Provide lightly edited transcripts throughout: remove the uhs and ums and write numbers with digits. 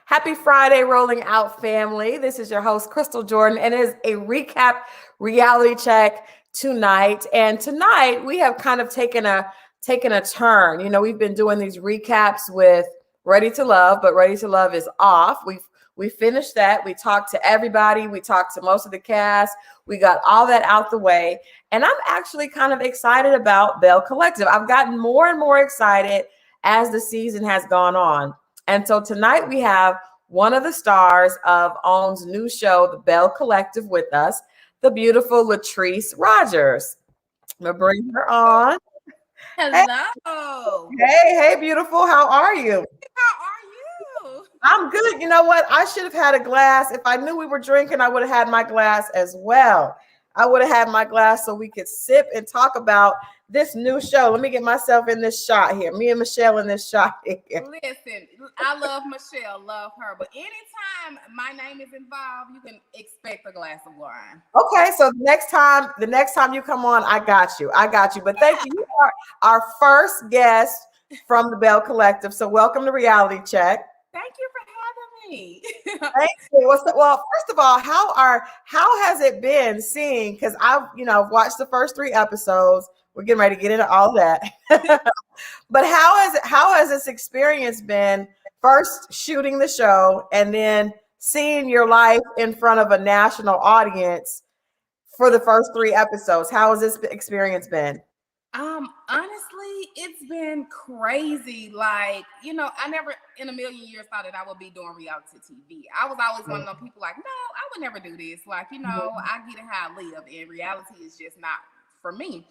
Happy Friday, Rolling Out family. This is your host, Crystal Jordan, and it is a recap reality check tonight. And tonight we have kind of taken a turn. We've been doing these recaps with Ready to Love, but Ready to Love is off. We finished that. We talked to everybody. We talked to most of the cast. We got all that out the way. And I'm actually kind of excited about Belle Collective. I've gotten more and more excited as the season has gone on. And so tonight we have one of the stars of OWN's new show, the Belle Collective, with us, the beautiful Latrice Rogers. I'm going to bring her on. Hello. Hey, beautiful. How are you? How are you? I'm good. You know what? I should have had a glass. If I knew we were drinking, I would have had my glass as well. I would have had my glass so we could sip and talk about this new show. Let me get myself in this shot here. Me and Michelle in this shot here. Listen, I love Michelle, love her. But anytime my name is involved, you can expect a glass of wine. Okay, so the next time you come on, I got you. But thank you. You are our first guest from the Belle Collective. So welcome to Reality Check. Thank you for having me. Thank you. Well, first of all, how has it been seeing? Because I've watched the first 3 episodes. We're getting ready to get into all that. But how has this experience been? First shooting the show and then seeing your life in front of a national audience for the first 3 episodes. How has this experience been? Honestly, it's been crazy. Like, I never in a million years thought that I would be doing reality TV. I was always one of those people like, no, I would never do this. Like, I get it how I live, and reality is just not for me.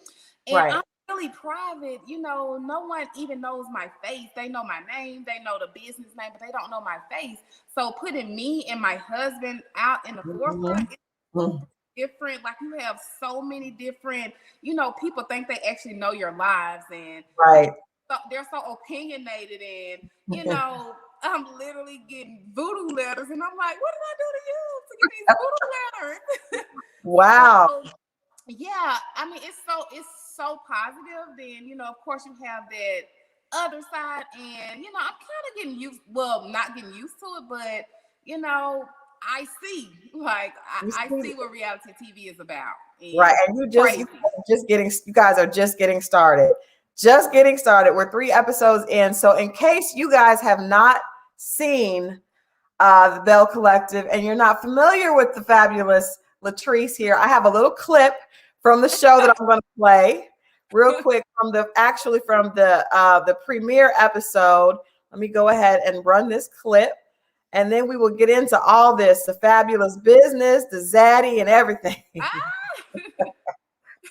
And right. I'm really private. No one even knows my face. They know my name, they know the business name, but they don't know my face. So putting me and my husband out in the forefront is so different. Like, you have so many different, people think they actually know your lives, and right. So they're so opinionated, and I'm literally getting voodoo letters, and I'm like, what did I do to you to get these voodoo letters? Wow. So, yeah, I mean, it's so positive. Then of course you have that other side, and I'm kind of getting used. Well, not getting used to it, but I see, I see what reality TV is about. Right, and you guys are just getting started. Just getting started. We're 3 episodes in. So in case you guys have not seen the Belle Collective and you're not familiar with the fabulous Latrice here, I have a little clip from the show that I'm going to play real quick from the premiere episode. Let me go ahead and run this clip, and then we will get into all this, the fabulous business, the zaddy, and everything.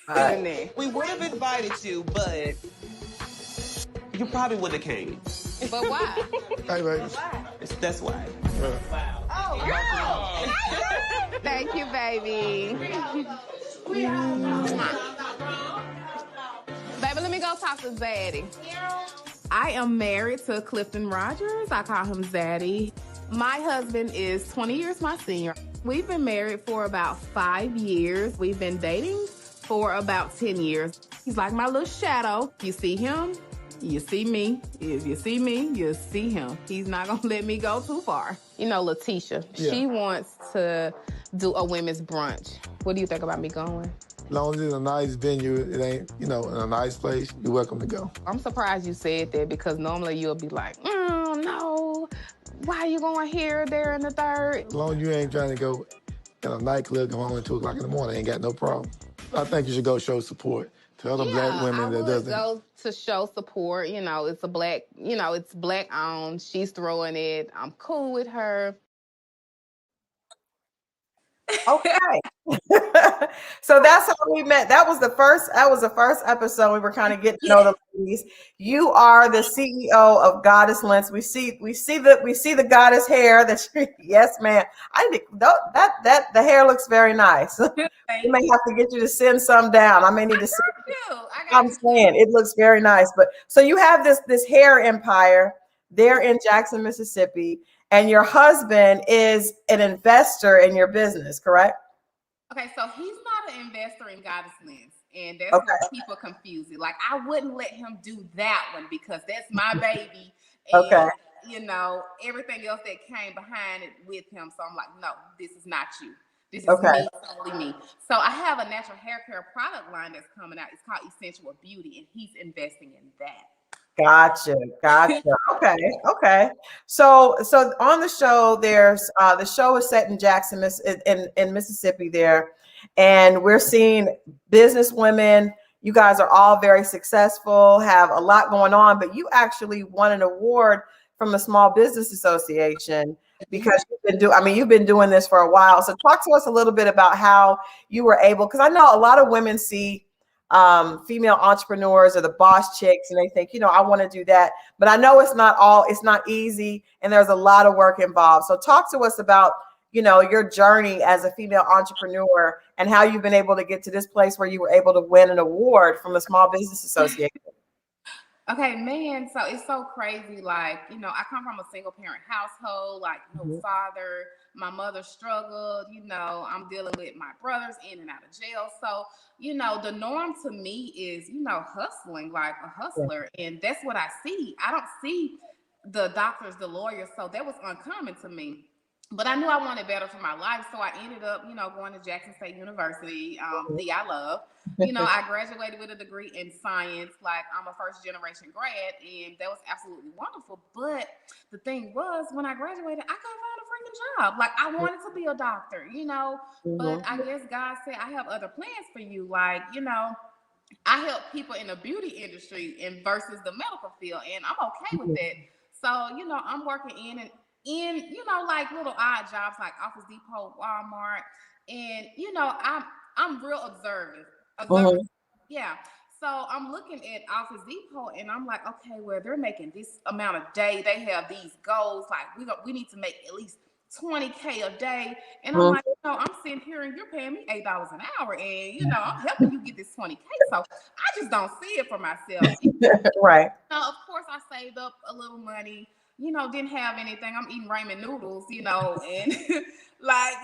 Right. We would have invited you, but you probably wouldn't have came. But why? Hey, baby. That's why. Oh, girl. Thank you, baby. Baby, let me go talk to Zaddy. I am married to Clifton Rogers. I call him Zaddy. My husband is 20 years my senior. We've been married for about 5 years. We've been dating for about 10 years. He's like my little shadow. You see him, you see me. If you see me, you see him. He's not gonna let me go too far. Letitia, she wants to do a women's brunch. What do you think about me going? As long as it's a nice venue, it ain't, in a nice place, you're welcome to go. I'm surprised you said that, because normally you'll be like, no, why are you going here, there, and the third? As long as you ain't trying to go in a nightclub, come home at 2 o'clock in the morning, ain't got no problem. I think you should go show support to other black women that doesn't. Go to show support. It's a black, it's black owned. She's throwing it. I'm cool with her. Okay. So that's how we met. That was the first episode. We were kind of getting to know the ladies. You are the CEO of Goddess Lens. We see the goddess hair yes, man. That the hair looks very nice. We may have to get you to send some down. I may need to send. I'm saying it looks very nice. But so you have this hair empire there in Jackson, Mississippi. And your husband is an investor in your business, correct? Okay, so he's not an investor in Goddess Lens, and that's where people confuse it. Like, I wouldn't let him do that one because that's my baby. And, you know, everything else that came behind it with him. So I'm like, no, this is not you. This is me, solely me. So I have a natural hair care product line that's coming out. It's called Essential Beauty, and he's investing in that. Gotcha. Okay. So on the show, there's the show is set in Jackson, in Mississippi there, and we're seeing business women. You guys are all very successful, have a lot going on, but you actually won an award from the Small Business Association because you've been doing this for a while. So talk to us a little bit about how you were able, because I know a lot of women see female entrepreneurs or the boss chicks, and they think, I want to do that, but I know it's not easy, and there's a lot of work involved. So talk to us about, your journey as a female entrepreneur and how you've been able to get to this place where you were able to win an award from the Small Business Association. Okay, man. So it's so crazy. Like, I come from a single parent household, like no father. My mother struggled, I'm dealing with my brothers in and out of jail. So, the norm to me is, hustling, like a hustler. And that's what I see. I don't see the doctors, the lawyers. So that was uncommon to me. But I knew I wanted better for my life. So I ended up, going to Jackson State University, I love. I graduated with a degree in science. Like, I'm a first generation grad, and that was absolutely wonderful. But the thing was, when I graduated, I couldn't find a freaking job. Like, I wanted to be a doctor, but I guess God said, I have other plans for you. Like, I help people in the beauty industry and versus the medical field, and I'm okay with that. So, I'm working in like little odd jobs like Office Depot, Walmart, and I'm real observant. Yeah. So I'm looking at Office Depot, and I'm like, okay, well, they're making this amount a day. They have these goals, like we need to make at least $20K a day. And I'm like, I'm sitting here and you're paying me $8 an hour, and I'm helping you get this $20K. So I just don't see it for myself. Right. Of course, I saved up a little money. Didn't have anything. I'm eating ramen noodles, and like,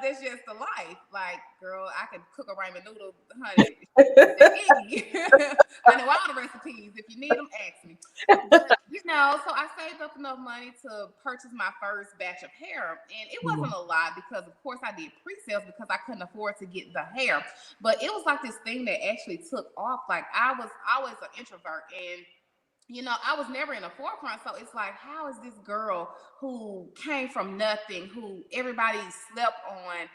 that's just the life. Like, girl, I can cook a ramen noodle, honey. I know all the recipes. If you need them, ask me. But, so I saved up enough money to purchase my first batch of hair. And it wasn't a lot because, of course, I did pre-sales because I couldn't afford to get the hair. But it was like this thing that actually took off. Like, I was always an introvert, and I was never in the forefront. So it's like, how is this girl who came from nothing, who everybody slept on,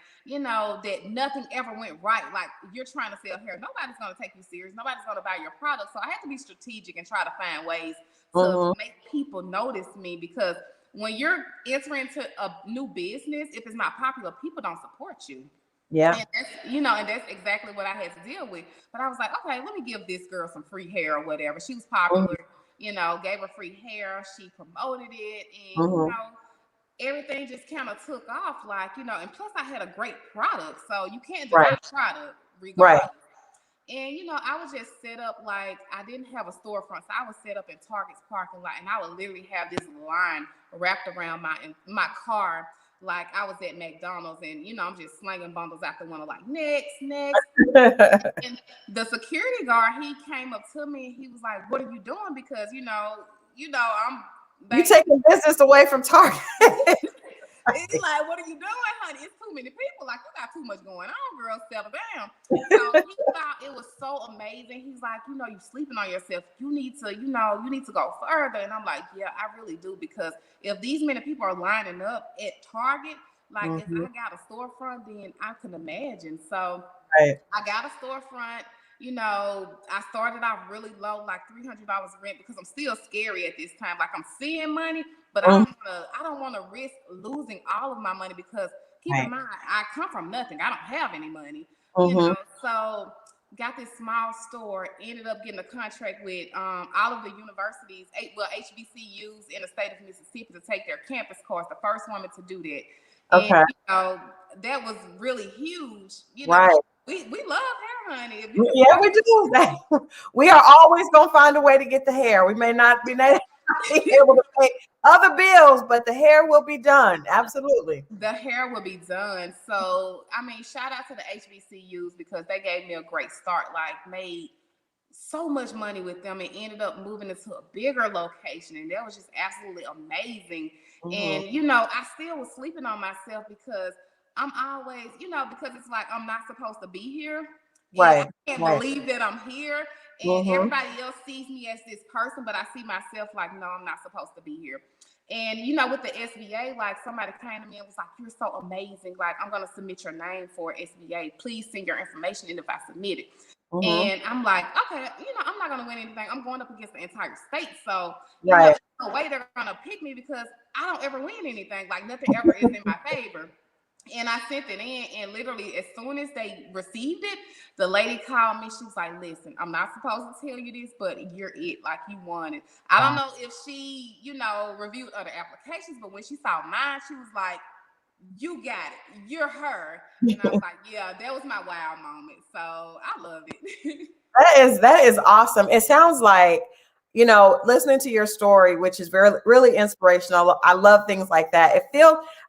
that nothing ever went right? Like, you're trying to sell hair. Nobody's going to take you serious. Nobody's going to buy your product. So I had to be strategic and try to find ways to make people notice me, because when you're entering into a new business, if it's not popular, people don't support you. Yeah. And that's, and that's exactly what I had to deal with. But I was like, okay, let me give this girl some free hair or whatever. She was popular, gave her free hair. She promoted it, and, everything just kind of took off, like, and plus I had a great product. So you can't deny product regardless. Right. And, I was just set up, like, I didn't have a storefront. So I was set up in Target's parking lot, and I would literally have this line wrapped around my car, like I was at McDonald's, and, I'm just slinging bundles after one, like, next. And the security guard, he came up to me, and he was like, what are you doing? Because, I'm... You taking business away from Target. He's like, what are you doing, honey? It's too many people. Like, you got too much going on, girl. Settle down. So he thought it was so amazing. He's like, you sleeping on yourself. You need to go further. And I'm like, yeah, I really do. Because if these many people are lining up at Target, like, if I got a storefront, then I can imagine. So I got a storefront. I started off really low, like $300 rent, because I'm still scary at this time. Like, I'm seeing money, but I don't want to risk losing all of my money, because keep in mind, I come from nothing. I don't have any money, so got this small store, ended up getting a contract with all of the universities, HBCUs in the state of Mississippi, to take their campus course. The first woman to do that. Okay. And, that was really huge. Right. We love hair, honey. Yeah, we do. We are always going to find a way to get the hair. We may not be able to pay other bills, but the hair will be done. Absolutely. The hair will be done. So, I mean, shout out to the HBCUs, because they gave me a great start, like made so much money with them and ended up moving into a bigger location. And that was just absolutely amazing. And, you know, I still was sleeping on myself because I'm always, you know, because it's like I'm not supposed to be here. Right. And I can't believe that I'm here. And everybody else sees me as this person, but I see myself like, no, I'm not supposed to be here. And, you know, with the SBA, like somebody came to me and was like, you're so amazing. Like, I'm going to submit your name for SBA. Please send your information in if I submit it. And I'm like, okay, you know, I'm not going to win anything. I'm going up against the entire state. So, you know, no way they're going to pick me because I don't ever win anything. Like, nothing ever is in my favor. And I sent it in, and literally as soon as they received it, the lady called me. She was like, listen, I'm not supposed to tell you this, but you're it. Like, you won it. I don't know if she, you know, reviewed other applications, but when she saw mine, she was like, you got it. You're her. And I was like, yeah, that was my wow moment. So I loved it. That is awesome. It sounds like, you know, listening to your story, which is really inspirational. I love things like that.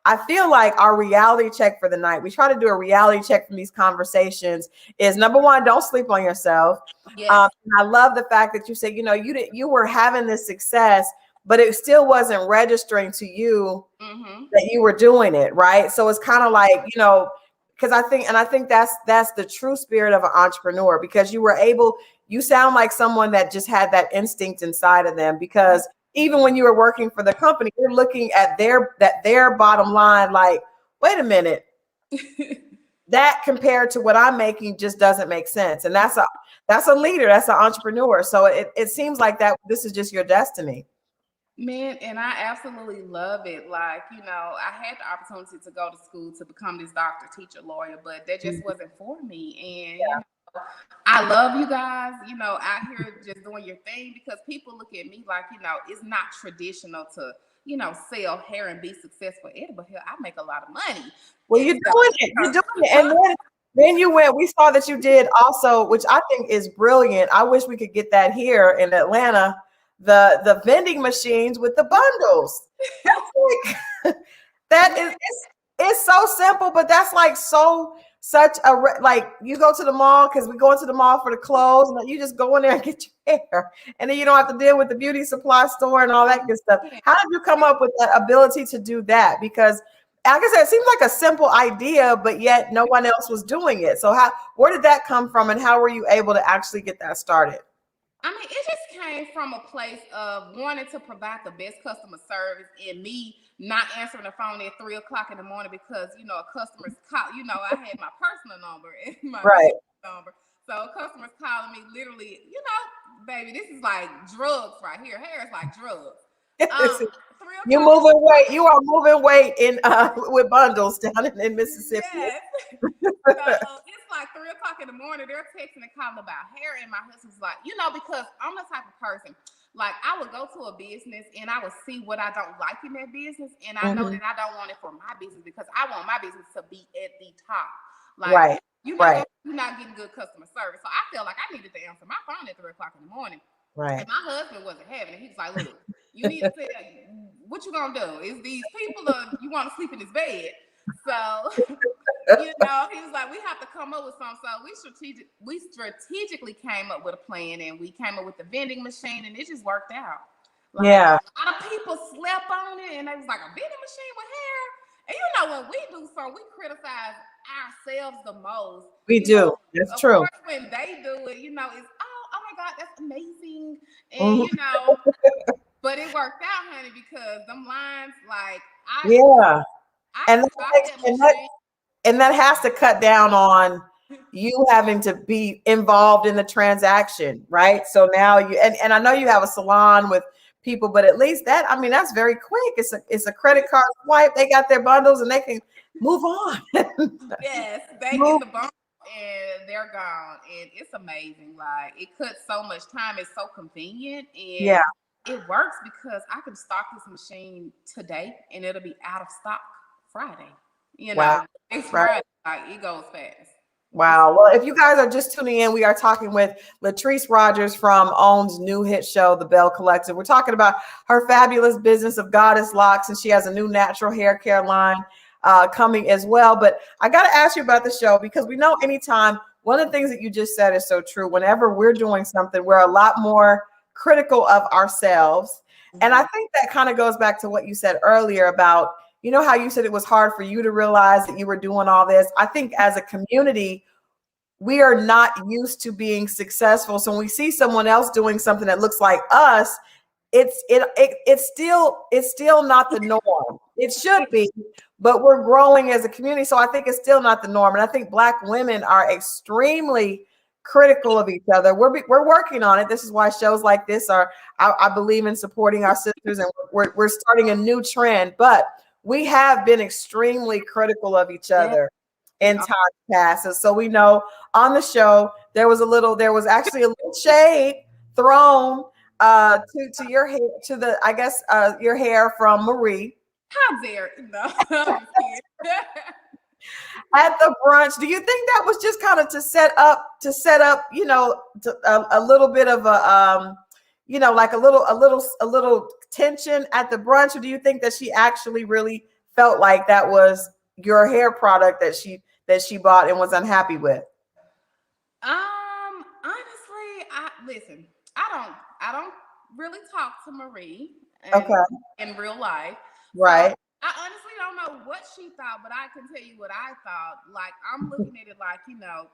I feel like our reality check for the night, we try to do a reality check from these conversations, is number one, don't sleep on yourself. Yes. I love the fact that you said, you know, you were having this success, but it still wasn't registering to you that you were doing it, right? So it's kind of like, you know, because I think that's the true spirit of an entrepreneur, because you sound like someone that just had that instinct inside of them, because even when you were working for the company, you're looking at their bottom line, like, wait a minute, that compared to what I'm making just doesn't make sense. And that's a leader, that's an entrepreneur. So it seems like that this is just your destiny. Man, and I absolutely love it. Like, you know, I had the opportunity to go to school to become this doctor, teacher, lawyer, but that just wasn't for me. And, you know, I love you guys, you know, out here just doing your thing, because people look at me like, you know, it's not traditional to, you know, sell hair and be successful edible hair. I make a lot of money. Well, you're doing it. And then we saw that you did also, which I think is brilliant. I wish we could get that here in Atlanta. The vending machines with the bundles. It's so simple, but that's like like you go to the mall, because we go into the mall for the clothes, and you just go in there and get your hair, and then you don't have to deal with the beauty supply store and all that good stuff. How did you come up with that ability to do that? Because like I said, it seems like a simple idea, but yet no one else was doing it. So where did that come from, and how were you able to actually get that started? I mean, it just came from a place of wanting to provide the best customer service, and me not answering the phone at 3 o'clock in the morning because, you know, a customer's call, you know, I had my personal number and my number. So customers calling me literally, you know, baby, this is like drugs right here. Hair is like drugs. You moving weight. You are moving weight in with bundles down in Mississippi. Yes. So it's like 3 o'clock in the morning. They're texting and calling about hair, and my husband's like, you know, because I'm the type of person, like, I would go to a business and I would see what I don't like in that business, and I know that I don't want it for my business, because I want my business to be at the top. Like, you're not getting good customer service. So I felt like I needed to answer my phone at 3 o'clock in the morning. Right. And my husband wasn't having it. He was like, look, you need to tell what you gonna do. Is these people you want to sleep in this bed? So, you know, he was like, we have to come up with something. So we strategically came up with a plan, and we came up with the vending machine, and it just worked out. Like, a lot of people slept on it, and they was like, a vending machine with hair. And you know, when we do something, we criticize ourselves the most. We do. That's true. Course, when they do it, you know, it's oh my God, that's amazing. And you know, but it worked out, honey, because them lines, like, and that has to cut down on you having to be involved in the transaction, right? So now and I know you have a salon with people, but at least that, I mean, that's very quick. It's a credit card swipe. They got their bundles and they can move on. Yes, they get the bundle and they're gone, and it's amazing. Like, it cuts so much time. It's so convenient, and it works because I can stock this machine today and it'll be out of stock Friday. You know, it's Friday. Like, it goes fast. Wow. Well, if you guys are just tuning in, we are talking with Latrice Rogers from OWN's new hit show, The Belle Collective. We're talking about her fabulous business of Goddess Locks, and she has a new natural hair care line coming as well. But I got to ask you about the show, because we know anytime one of the things that you just said is so true. Whenever we're doing something, we're a lot more critical of ourselves. And I think that kind of goes back to what you said earlier about, you know, how you said it was hard for you to realize that you were doing all this. I think as a community, we are not used to being successful. So when we see someone else doing something that looks like us, it's still not the norm. It should be, but we're growing as a community. So I think it's still not the norm. And I think Black women are extremely critical of each other. We're working on it. This is why shows like this are, I believe in supporting our sisters, and we're starting a new trend, but we have been extremely critical of each other in times past. And so we know on the show, there was actually a little shade thrown to your hair, to the, I guess, your hair from Marie. How dare no. At the brunch. Do you think that was just kind of to set up, you know, a little bit of a, you know, like a little tension at the brunch? Or do you think that she actually really felt like that was your hair product that she bought and was unhappy with? Honestly, I don't really talk to Marie in real life. Right. So I honestly don't know what she thought, but I can tell you what I thought. Like, I'm looking at it like, you know,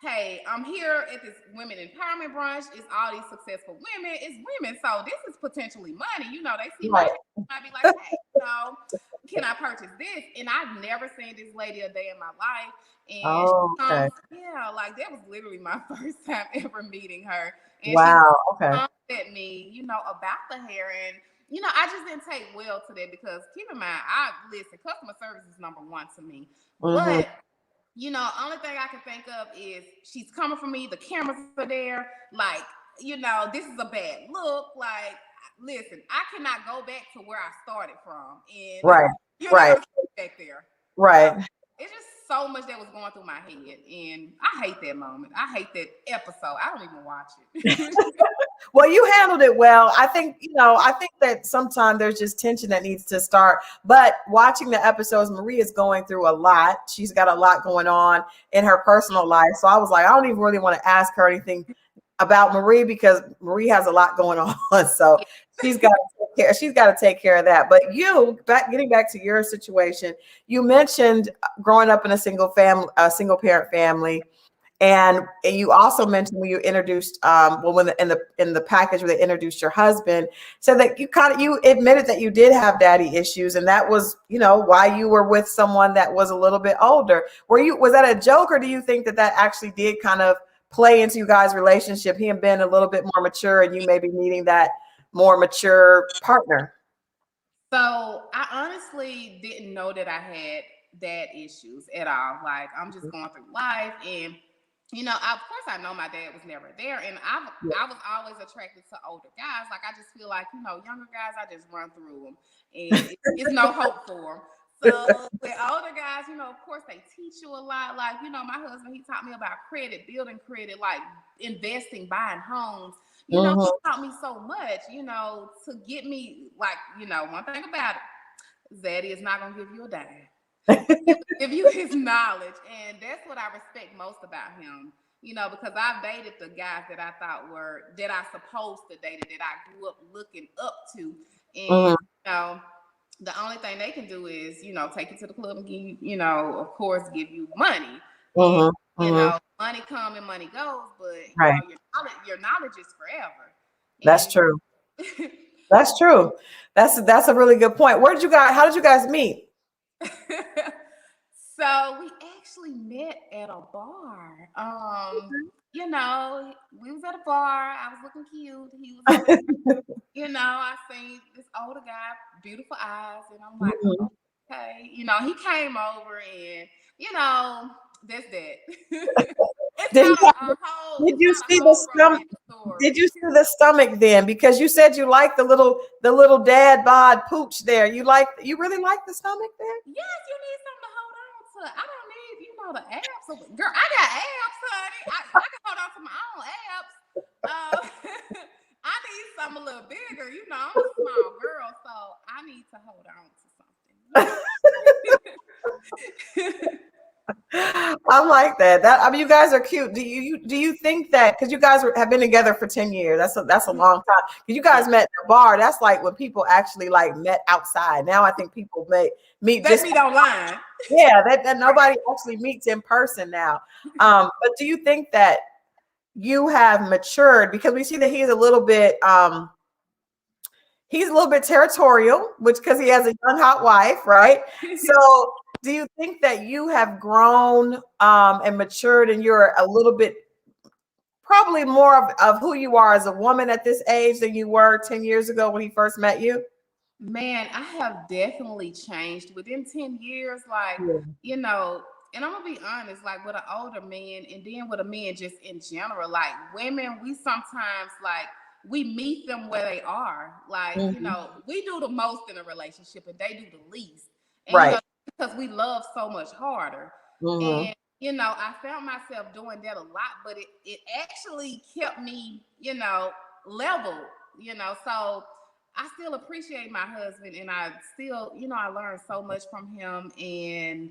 hey, I'm here at this women empowerment brunch. It's all these successful women. It's women. So this is potentially money. You know, they see my might be like, hey, you know, can I purchase this? And I've never seen this lady a day in my life. And yeah, like that was literally my first time ever meeting her. And she comes at me, you know, about the hair. And you know, I just didn't take well to that because keep in mind, customer service is number one to me. But you know, only thing I can think of is she's coming for me. The cameras are there. Like, you know, this is a bad look. Like, listen, I cannot go back to where I started from. And you're not gonna get back there. Right. It's just so much that was going through my head. And I hate that moment. I hate that episode. I don't even watch it. Well, you handled it well. I think that sometimes there's just tension that needs to start. But watching the episodes, Marie is going through a lot. She's got a lot going on in her personal life. So I was like, I don't even really want to ask her anything about Marie because Marie has a lot going on. So she's got to take care of that. But getting back to your situation, you mentioned growing up in a single parent family. And you also mentioned when you introduced, when in the package where they introduced your husband, said that you admitted that you did have daddy issues, and that was, you know, why you were with someone that was a little bit older. Was that a joke, or do you think that actually did kind of play into you guys' relationship? Him being a little bit more mature, and you maybe needing that more mature partner. So I honestly didn't know that I had dad issues at all. Like, I'm just going through life, and you know, of course, I know my dad was never there, and I was always attracted to older guys. Like, I just feel like, you know, younger guys, I just run through them, and it's no hope for them. So with older guys, you know, of course, they teach you a lot. Like, you know, my husband, he taught me about credit, building credit, like investing, buying homes. You know, he taught me so much, you know, to get me, like, you know, one thing about it, Zaddy is not going to give you a dime. Give you his knowledge, and that's what I respect most about him, you know, because I've dated the guys that I thought that I supposed to date, that I grew up looking up to, and you know, the only thing they can do is, you know, take you to the club and give you, you know, of course, give you money. And, you know, money comes and money goes, but you know, your knowledge is forever. That's true. That's true. That's a really good point. How did you guys meet? So we actually met at a bar. You know, we was at a bar. I was looking cute. He was, you know, I seen this older guy, beautiful eyes, and I'm like, okay. You know, he came over, and you know, that's that. Did you see the stomach? Did you see the stomach then? Because you said you like the little dad bod pooch there. You really like the stomach there? Yes, you need something to hold on to. I don't need, you know, the abs. Girl, I got abs, honey. I can hold on to my own abs. I need something a little bigger. You know, I'm a small girl, so I need to hold on to something. I like that. I mean, you guys are cute. Do you think that because you guys have been together for 10 years? That's a long time. Because you guys met at the bar. That's like when people actually like met outside. Now I think people meet They just meet online. yeah. That nobody actually meets in person now. But do you think that you have matured because we see that he's a little bit territorial, which because he has a young hot wife, right? So do you think that you have grown and matured and you're a little bit probably more of who you are as a woman at this age than you were 10 years ago when he first met you? Man, I have definitely changed within 10 years. Like, Yeah. you know, and I'm gonna be honest, like with an older man and then with a man just in general, like women, we sometimes like we meet them where they are. Like, Mhm. we do the most in a relationship and they do the least. And Right. because we love so much harder. Hmm. And I found myself doing that a lot, but it actually kept me, level, so I still appreciate my husband and I still, I learned so much from him. And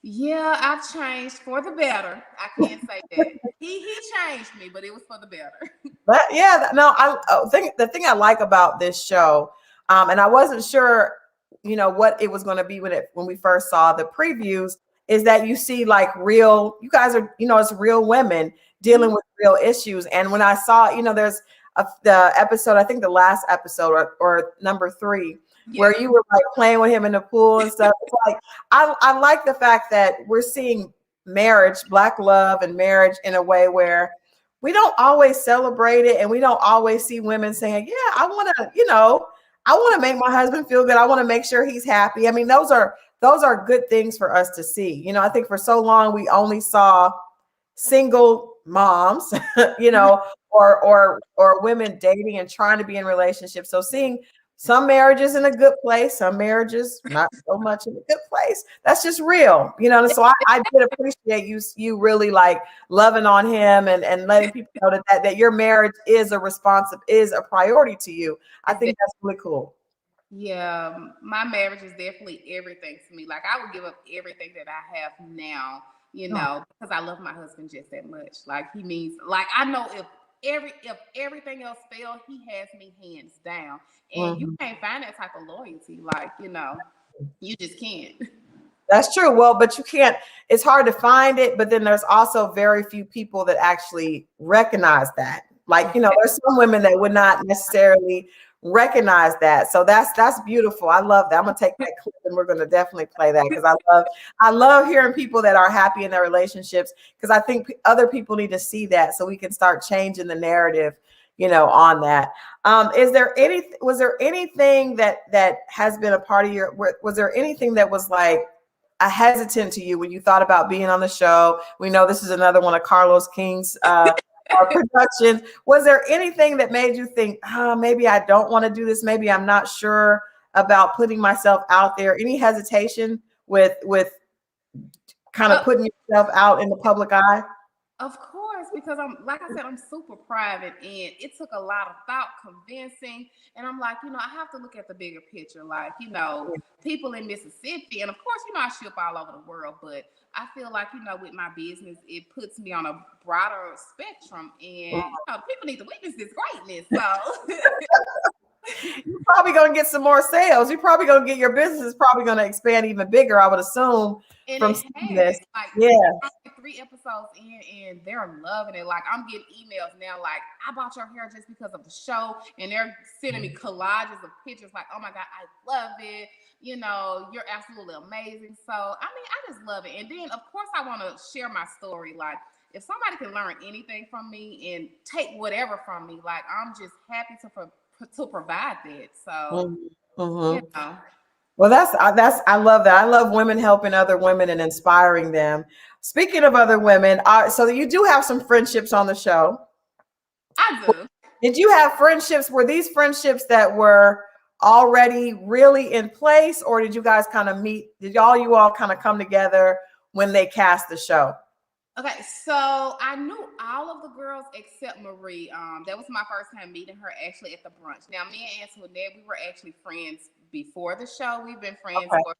yeah, I've changed for the better. I can't say that. He changed me, but it was for the better. But yeah, no, I think the thing I like about this show, and I wasn't sure, what it was going to be when we first saw the previews, is that you see like you guys are, it's real women dealing with real issues. And when I saw, there's the episode, I think the last episode or number 3, Yeah. where you were like playing with him in the pool and stuff. It's like I like the fact that we're seeing marriage, Black love, and marriage in a way where we don't always celebrate it and we don't always see women saying, yeah, I want to make my husband feel good. I want to make sure he's happy. I mean, those are good things for us to see. I think for so long we only saw single moms, or women dating and trying to be in relationships. So seeing some marriages in a good place, some marriages not so much in a good place. That's just real, So I did appreciate you really like loving on him and letting people know that your marriage is a priority to you. I think that's really cool. Yeah, my marriage is definitely everything to me. Like I would give up everything that I have now, because I love my husband just that much. Like he means, like I know if everything else failed, he has me hands down. And you Mhm. can't find that type of loyalty. Like, you just can't. That's true. Well, but you can't, it's hard to find it, but then there's also very few people that actually recognize that. Like, there's some women that would not necessarily recognize that. So that's beautiful. I love that. I'm gonna take that clip and we're gonna definitely play that because I love hearing people that are happy in their relationships because I think other people need to see that so we can start changing the narrative, on that. Was there anything that has been a part of was there anything that was like a hesitant to you when you thought about being on the show? We know this is another one of Carlos King's productions. Was there anything that made you think, maybe I don't want to do this? Maybe I'm not sure about putting myself out there. Any hesitation with kind of putting yourself out in the public eye? Of course, because like I said, I'm super private and it took a lot of thought convincing. And I'm like, I have to look at the bigger picture. Like, people in Mississippi, and of course, I ship all over the world, but I feel like, with my business, it puts me on a broader spectrum and people need to witness this greatness. So You're probably going to get some more sales. You're probably going to get your business is probably going to expand even bigger, I would assume, and from it seeing has this. like Yeah. I'm 3 episodes in and they're loving it. Like I'm getting emails now like I bought your hair just because of the show, and they're sending me collages of pictures like, oh my god, I love it, you're absolutely amazing. So I mean, I just love it. And then of course I want to share my story. Like if somebody can learn anything from me and take whatever from me, like I'm just happy to provide that. So Mm-hmm. you know Well, I love that. I love women helping other women and inspiring them. Speaking of other women, so you do have some friendships on the show. I do. Did you have friendships? Were these friendships that were already really in place, or did you guys kind of meet? Did you all kind of come together when they cast the show? Okay, so I knew all of the girls except Marie. That was my first time meeting her actually at the brunch. Now, me and Antoinette, we were actually friends before the show. We've been friends Okay. for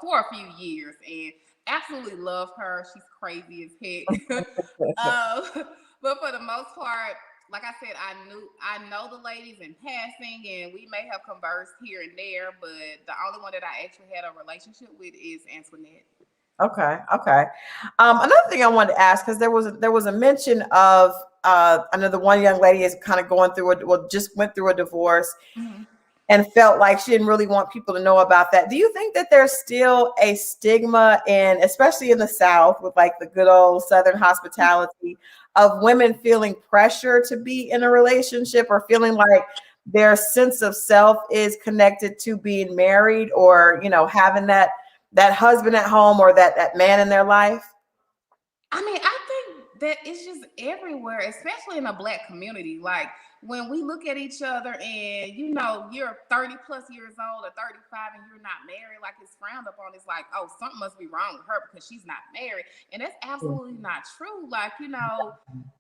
for a few years, and absolutely love her. She's crazy as heck. But for the most part, like I said, I know the ladies in passing, and we may have conversed here and there, but the only one that I actually had a relationship with is Antoinette. Okay. Okay. Another thing I wanted to ask, because there was a mention of I know the one young lady is kind of going through just went through a divorce. Mm-hmm. And felt like she didn't really want people to know about that. Do you think that there's still a stigma especially in the South, with like the good old Southern hospitality, of women feeling pressure to be in a relationship, or feeling like their sense of self is connected to being married, or, having that husband at home, or that man in their life? I mean, I think that it's just everywhere, especially in the Black community. Like, when we look at each other and, you're 30 plus years old or 35 and you're not married, like, it's frowned upon. It's like, oh, something must be wrong with her because she's not married. And that's absolutely not true. Like,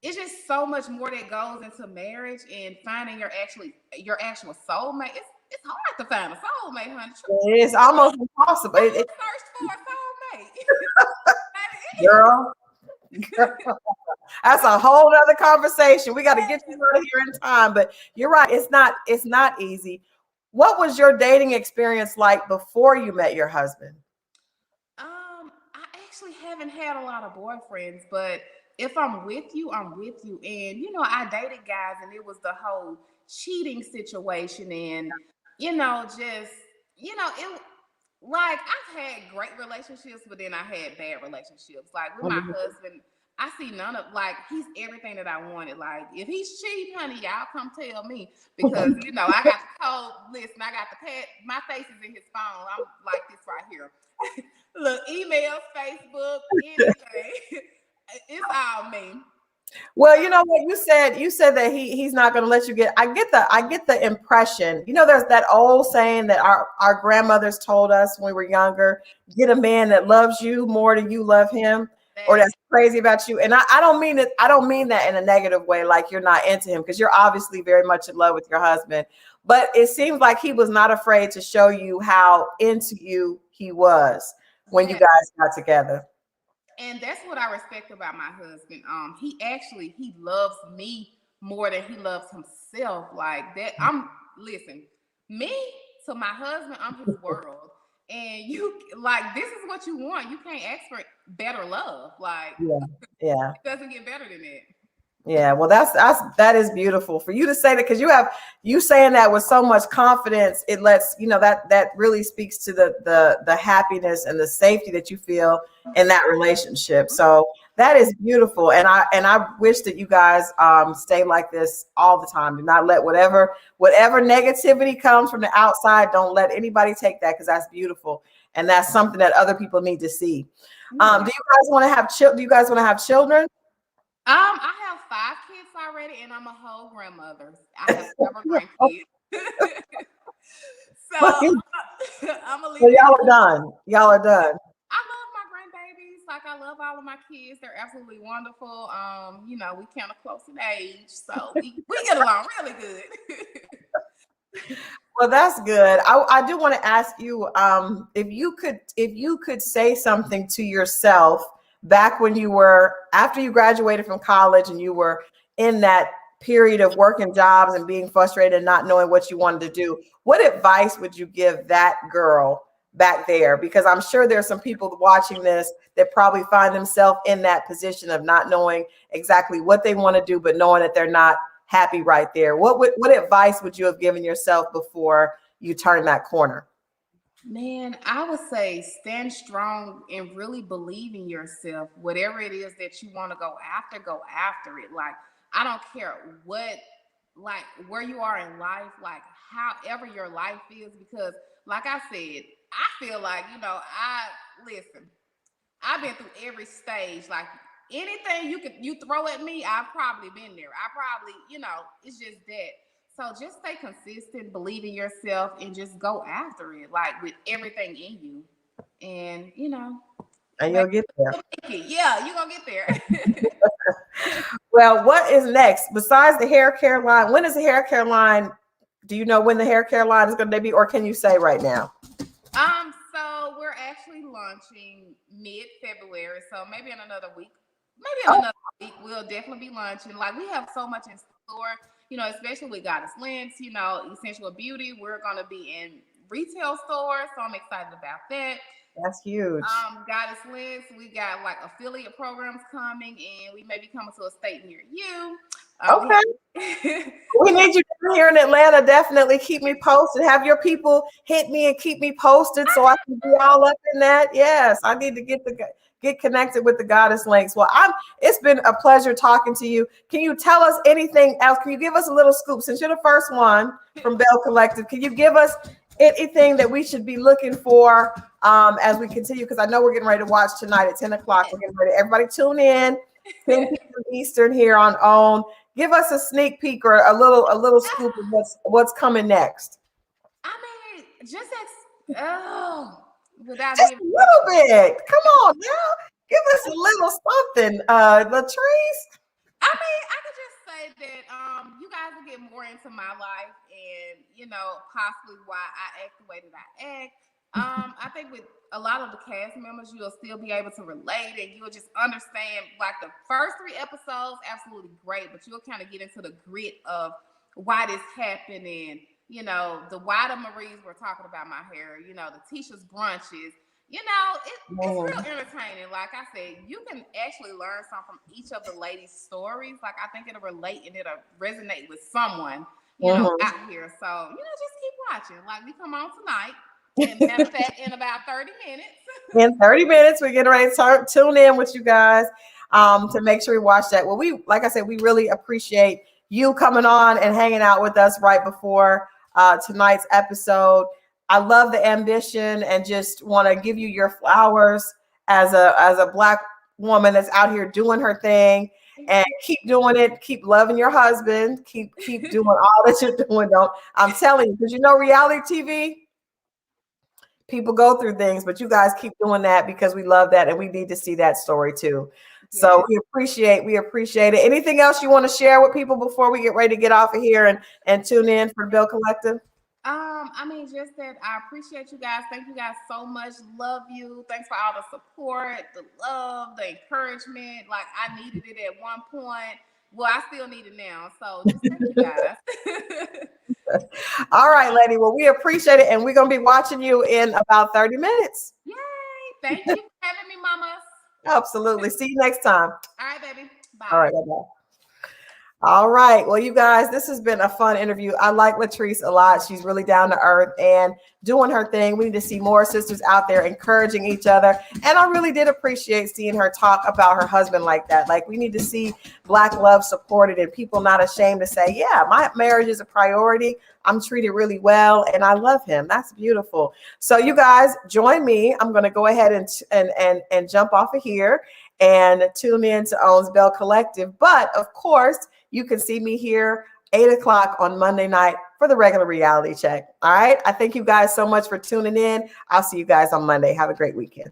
it's just so much more that goes into marriage and finding your actual soulmate. It's hard to find a soulmate, honey. It's almost impossible. Search for a soulmate. Girl. That's a whole other conversation. We got to get you out of here in time, but you're right. It's not easy. What was your dating experience like before you met your husband? I actually haven't had a lot of boyfriends, but if I'm with you, I'm with you. And I dated guys, and it was the whole cheating situation, and it. Like, I've had great relationships, but then I had bad relationships. Like, with my husband, I see none of, like, he's everything that I wanted. Like, if he's cheating, honey, y'all come tell me. Because, I got the code. Listen, I got the pad. My face is in his phone. I'm like this right here. Look, email, Facebook, anything. It's all me. Well, you know what you said that he's not going to let you get. I get the impression. There's that old saying that our grandmothers told us when we were younger: get a man that loves you more than you love him, or that's crazy about you. And I don't mean it. I don't mean that in a negative way, like you're not into him, because you're obviously very much in love with your husband. But it seems like he was not afraid to show you how into you he was when you guys got together. And that's what I respect about my husband. He loves me more than he loves himself. Like that. Listen, me to my husband, I'm his world. And this is what you want. You can't ask for better love. Like, yeah. It doesn't get better than that. Yeah, well, that is beautiful for you to say that, because you saying that with so much confidence. It lets that really speaks to the happiness and the safety that you feel in that relationship. So that is beautiful, and I wish that you guys stay like this all the time. Do not let whatever negativity comes from the outside. Don't let anybody take that, because that's beautiful, and that's something that other people need to see. Do you guys want to have children? I have 5 kids already, and I'm a whole grandmother. I have several grandkids. So I'm gonna leave. So y'all are done. Y'all are done. I love my grandbabies. Like, I love all of my kids. They're absolutely wonderful. We kind of close in age, so we get along really good. Well, that's good. I do want to ask you, if you could say something to yourself back when after you graduated from college and you were in that period of working jobs and being frustrated and not knowing what you wanted to do, what advice would you give that girl back there? Because I'm sure there's some people watching this that probably find themselves in that position of not knowing exactly what they want to do, but knowing that they're not happy right there. What advice would you have given yourself before you turned that corner? Man, I would say stand strong and really believe in yourself. Whatever it is that you want to go after it. Like, I don't care where you are in life, like however your life is, because like I said, I feel like, I've been through every stage. Like, anything you throw at me, I've probably been there. I probably, it's just that. So just stay consistent, believe in yourself, and just go after it, like, with everything in you. And, and you'll get there. Yeah, you're going to get there. Well, what is next? Besides the hair care line, when is the hair care line? Do you know when the hair care line is going to be, or can you say right now? So we're actually launching mid-February, so maybe in another week. We'll definitely be launching. Like, we have so much in store, you know, especially with Goddess Links, you know, Essential Beauty. We're going to be in retail stores, so I'm excited about that. That's huge. Goddess Links, we got like affiliate programs coming, and we may be coming to a state near you. Okay. We need you down here in Atlanta. Definitely keep me posted. Have your people hit me and keep me posted so I can be all up in that. Yes, I need to get connected with the Goddess Links. Well, it's been a pleasure talking to you. Can you tell us anything else? Can you give us a little scoop since you're the first one from Belle Collective? Can you give us anything that we should be looking for as we continue? Because I know we're getting ready to watch tonight at 10 o'clock. We're getting ready. Everybody tune in. 10 p.m. Eastern here on OWN. Give us a sneak peek or a little scoop of what's coming next. I mean, just without just a little bit. Come on now, give us a little something, Latrice. I mean, I could just say that you guys will get more into my life, and you know, possibly why I act the way that I act. I think with a lot of the cast members, you'll still be able to relate, and you'll just understand. Like, the first 3 episodes, absolutely great, but you'll kind of get into the grit of why this happened, and you know, the why the Maries were talking about my hair, you know, the Tisha's brunches. You know, it's real entertaining. Like I said, you can actually learn something from each of the ladies' stories. Like, I think it'll relate and it'll resonate with someone, you know, out here. So, you know, just keep watching. Like, we come on tonight. And matter of fact, in about 30 minutes. In 30 minutes, we're getting ready to tune in with you guys to make sure we watch that. Well, like I said, we really appreciate you coming on and hanging out with us right before tonight's episode. I love the ambition and just want to give you your flowers as a Black woman that's out here doing her thing. And keep doing it. Keep loving your husband. Keep doing all that you're doing. I'm telling you, because you know, reality TV, people go through things, but you guys keep doing that because we love that and we need to see that story too. Yeah. So we appreciate it. Anything else you want to share with people before we get ready to get off of here and tune in for Belle Collective? I mean, just that I appreciate you guys. Thank you guys so much. Love you. Thanks for all the support, the love, the encouragement. Like, I needed it at one point. Well, I still need it now. So just thank you guys. All right, lady. Well, we appreciate it. And we're going to be watching you in about 30 minutes. Yay. Thank you for having me, mamas. Absolutely. See you next time. All right, baby. Bye. All right. Bye-bye. All right. Well, you guys, this has been a fun interview. I like Latrice a lot. She's really down to earth and doing her thing. We need to see more sisters out there encouraging each other. And I really did appreciate seeing her talk about her husband like that. Like, we need to see Black love supported and people not ashamed to say, yeah, my marriage is a priority. I'm treated really well and I love him. That's beautiful. So you guys join me. I'm going to go ahead and jump off of here and tune in to OWN's Belle Collective. But of course, you can see me here 8 o'clock on Monday night for the regular reality check. All right. I thank you guys so much for tuning in. I'll see you guys on Monday. Have a great weekend.